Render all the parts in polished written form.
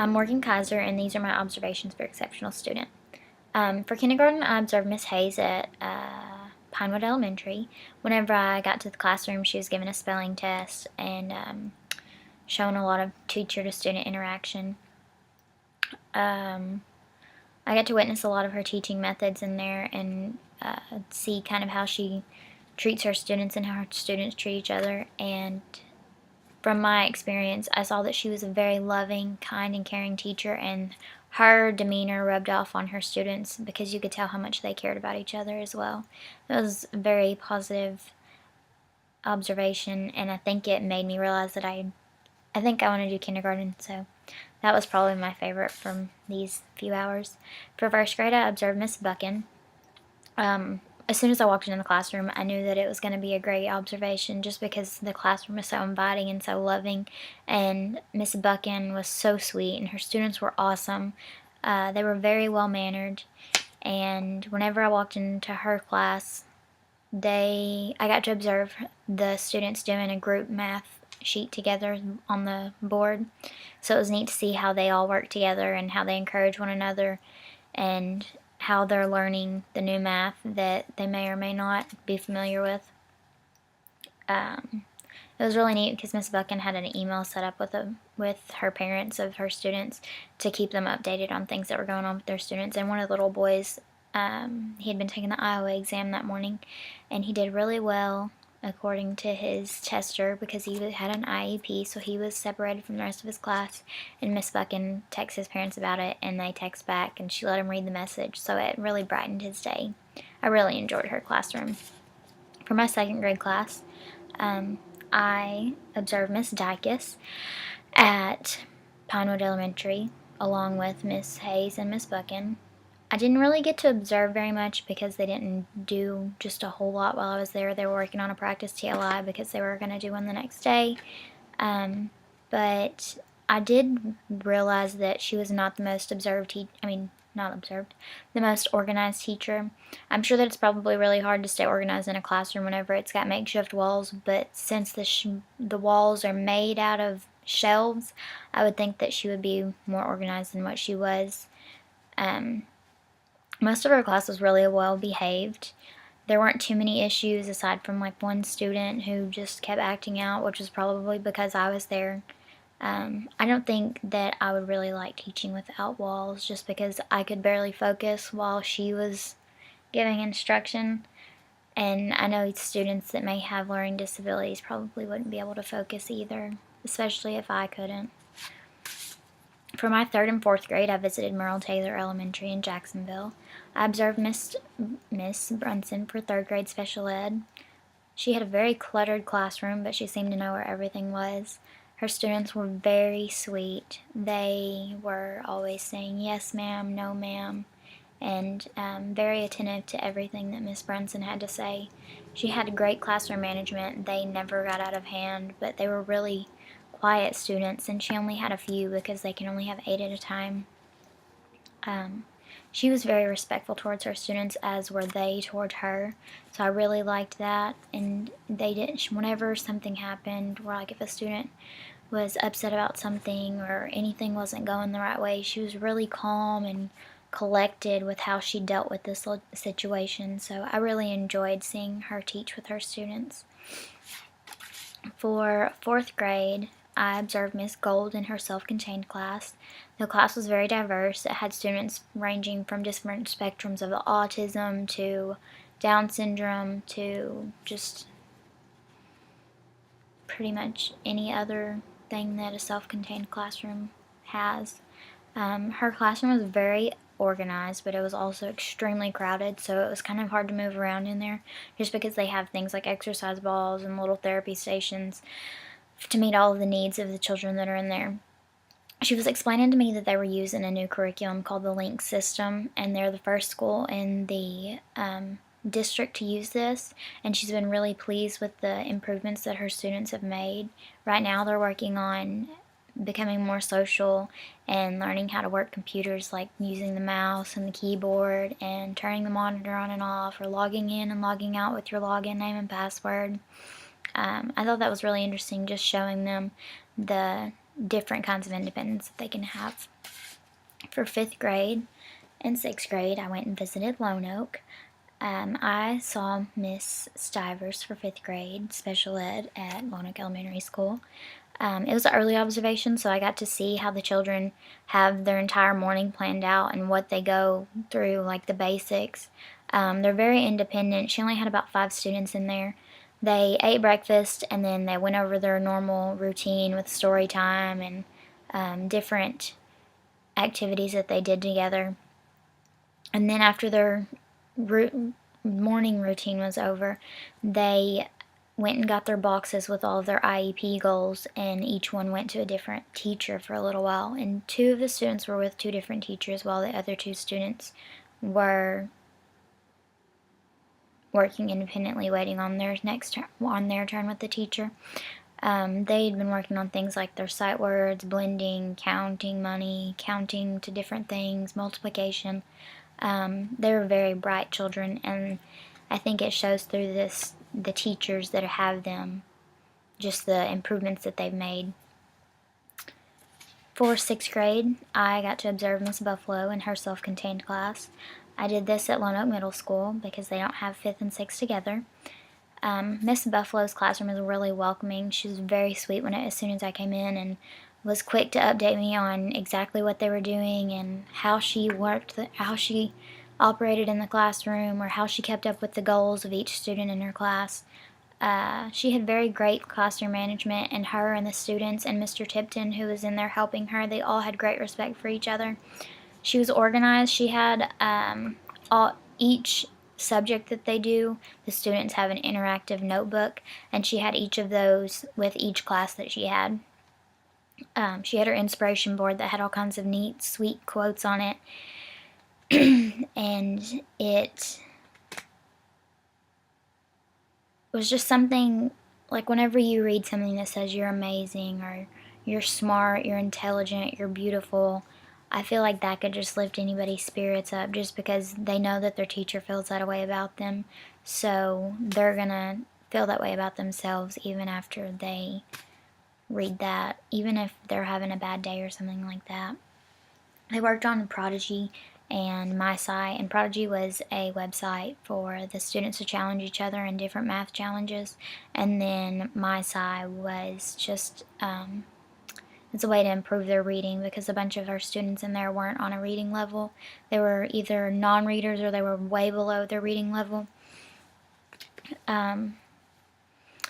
I'm Morgan Kaiser, and these are my observations for exceptional student. For kindergarten, I observed Miss Hayes at Pinewood Elementary. Whenever I got to the classroom, she was giving a spelling test and showing a lot of teacher-to-student interaction. I got to witness a lot of her teaching methods in there and see kind of how she treats her students and how her students treat each other. And from my experience, I saw that she was a very loving, kind, and caring teacher, and her demeanor rubbed off on her students because you could tell how much they cared about each other as well. It was a very positive observation, and I think it made me realize that I think I want to do kindergarten, so that was probably my favorite from these few hours. For first grade, I observed Miss Buchan. As soon as I walked into the classroom, I knew that it was going to be a great observation just because the classroom was so inviting and so loving, and Miss Buchan was so sweet, and her students were awesome. They were very well-mannered, and whenever I walked into her class, I got to observe the students doing a group math sheet together on the board, so it was neat to see how they all work together and how they encourage one another and how they're learning the new math that they may or may not be familiar with. It was really neat because Miss Buchan had an email set up with her parents of her students to keep them updated on things that were going on with their students. And one of the little boys, he had been taking the Iowa exam that morning, and he did really well according to his tester because he had an IEP, so he was separated from the rest of his class. And Miss Buchan texted his parents about it, and they text back, and she let him read the message, so it really brightened his day. I really enjoyed her classroom. For my second grade class, I observed Miss Dykes at Pinewood Elementary along with Miss Hayes and Miss Buchan. I didn't really get to observe very much because they didn't do just a whole lot while I was there. They were working on a practice TLI because they were going to do one the next day. But I did realize that she was not the most the most organized teacher. I'm sure that it's probably really hard to stay organized in a classroom whenever it's got makeshift walls, but since the walls are made out of shelves, I would think that she would be more organized than what she was. Most of our class was really well behaved. There weren't too many issues aside from like one student who just kept acting out, which was probably because I was there. I don't think that I would really like teaching without walls just because I could barely focus while she was giving instruction. And I know students that may have learning disabilities probably wouldn't be able to focus either, especially if I couldn't. For my third and fourth grade, I visited Merle Taylor Elementary in Jacksonville. I observed Miss Brunson for third grade special ed. She had a very cluttered classroom, but she seemed to know where everything was. Her students were very sweet. They were always saying, "Yes, ma'am," "No, ma'am," and very attentive to everything that Miss Brunson had to say. She had great classroom management. They never got out of hand, but they were really quiet students, and she only had a few because they can only have 8 at a time. She was very respectful towards her students, as were they toward her, so I really liked that. And they didn't, whenever something happened, where like if a student was upset about something or anything wasn't going the right way, she was really calm and collected with how she dealt with this situation, so I really enjoyed seeing her teach with her students. For fourth grade, I observed Miss Gold in her self-contained class. The class was very diverse. It had students ranging from different spectrums of autism to Down syndrome to just pretty much any other thing that a self-contained classroom has. Her classroom was very organized, but it was also extremely crowded, so it was kind of hard to move around in there just because they have things like exercise balls and little therapy stations to meet all of the needs of the children that are in there. She was explaining to me that they were using a new curriculum called the LINK system, and they're the first school in the district to use this, and she's been really pleased with the improvements that her students have made. Right now they're working on becoming more social and learning how to work computers, like using the mouse and the keyboard and turning the monitor on and off, or logging in and logging out with your login name and password. I thought that was really interesting, just showing them the different kinds of independence that they can have. For 5th grade and 6th grade, I went and visited Lone Oak. I saw Miss Stivers for 5th grade special ed at Lone Oak Elementary School. It was an early observation, so I got to see how the children have their entire morning planned out and what they go through, like the basics. They're very independent. She only had about 5 students in there. They ate breakfast and then they went over their normal routine with story time and different activities that they did together. And then after their morning routine was over, they went and got their boxes with all of their IEP goals, and each one went to a different teacher for a little while. And 2 of the students were with 2 different teachers, while the other 2 students were working independently, waiting on their turn with the teacher. They'd been working on things like their sight words, blending, counting money, counting to different things, multiplication. They were very bright children, and I think it shows through the teachers that have them, just the improvements that they've made. For 6th grade, I got to observe Miss Buffalo in her self-contained class. I did this at Lone Oak Middle School because they don't have 5th and 6th together. Miss Buffalo's classroom was really welcoming. She was very sweet as soon as I came in, and was quick to update me on exactly what they were doing and how she how she operated in the classroom, or how she kept up with the goals of each student in her class. She had very great classroom management, and her and the students and Mr. Tipton, who was in there helping her, they all had great respect for each other. She was organized. She had each subject that they do, the students have an interactive notebook, and she had each of those with each class that she had. She had her inspiration board that had all kinds of neat, sweet quotes on it, and it was just something, like whenever you read something that says you're amazing, or you're smart, you're intelligent, you're beautiful, I feel like that could just lift anybody's spirits up, just because they know that their teacher feels that way about them, so they're gonna feel that way about themselves even after they read that, even if they're having a bad day or something like that. They worked on Prodigy and MySci, and Prodigy was a website for the students to challenge each other in different math challenges, and then MySci was just it's a way to improve their reading, because a bunch of our students in there weren't on a reading level. They were either non-readers or they were way below their reading level. It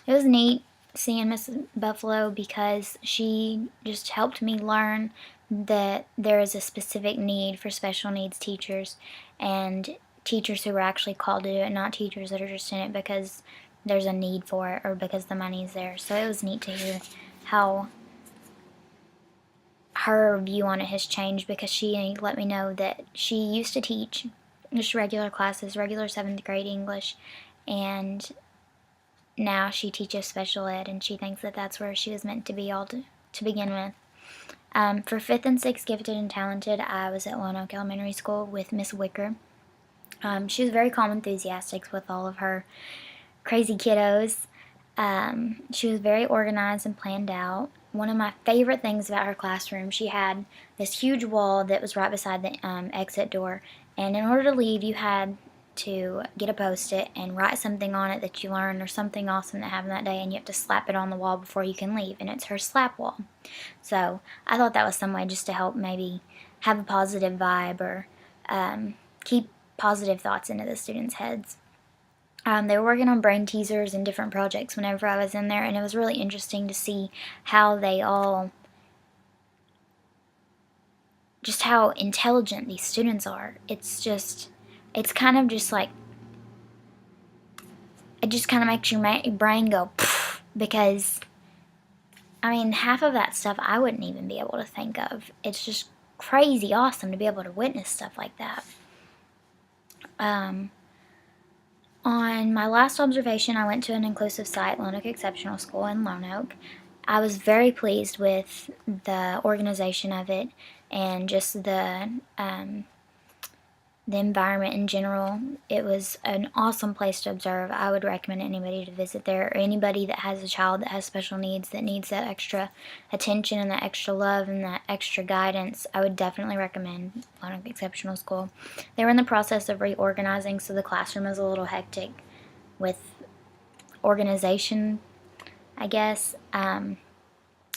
was neat seeing Miss Buffalo, because she just helped me learn that there is a specific need for special needs teachers, and teachers who are actually called to do it, not teachers that are just in it because there's a need for it or because the money's there. So it was neat to hear how her view on it has changed, because she let me know that she used to teach just regular classes, regular 7th grade English, and now she teaches special ed, and she thinks that that's where she was meant to be all to begin with. For 5th and 6th Gifted and Talented, I was at Lone Oak Elementary School with Miss Wicker. She was very calm, enthusiastic with all of her crazy kiddos. She was very organized and planned out. One of my favorite things about her classroom, she had this huge wall that was right beside the exit door, and in order to leave, you had to get a Post-it and write something on it that you learned, or something awesome that happened that day, and you have to slap it on the wall before you can leave, and it's her slap wall. So I thought that was some way just to help maybe have a positive vibe, or keep positive thoughts into the students' heads. They were working on brain teasers and different projects whenever I was in there, and it was really interesting to see how they all, just how intelligent these students are. It's kind of just like, it just kind of makes your brain go, pfft, because, I mean, half of that stuff I wouldn't even be able to think of. It's just crazy awesome to be able to witness stuff like that. On my last observation, I went to an inclusive site, Lone Oak Exceptional School in Lone Oak. I was very pleased with the organization of it, and just the the environment in general. It was an awesome place to observe. I would recommend anybody to visit there, or anybody that has a child that has special needs, that needs that extra attention and that extra love and that extra guidance. I would definitely recommend Lone Oak Exceptional School. They were in the process of reorganizing, so the classroom is a little hectic with organization, I guess.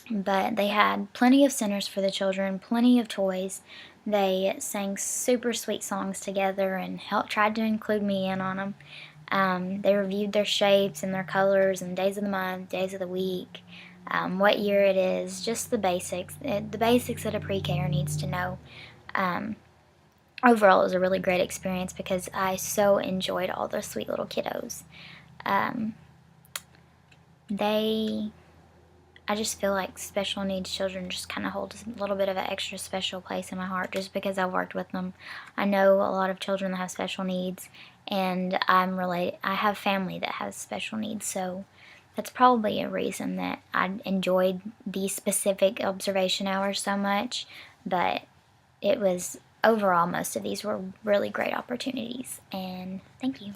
But they had plenty of centers for the children, plenty of toys. They sang super sweet songs together and tried to include me in on them. They reviewed their shapes and their colors and days of the month, days of the week, what year it is, just the basics that a pre-K needs to know. Overall, it was a really great experience because I so enjoyed all those sweet little kiddos. Um, I just feel like special needs children just kind of hold a little bit of an extra special place in my heart just because I've worked with them. I know a lot of children that have special needs, and I have family that has special needs, so that's probably a reason that I enjoyed these specific observation hours so much. But it was overall, most of these were really great opportunities, and thank you.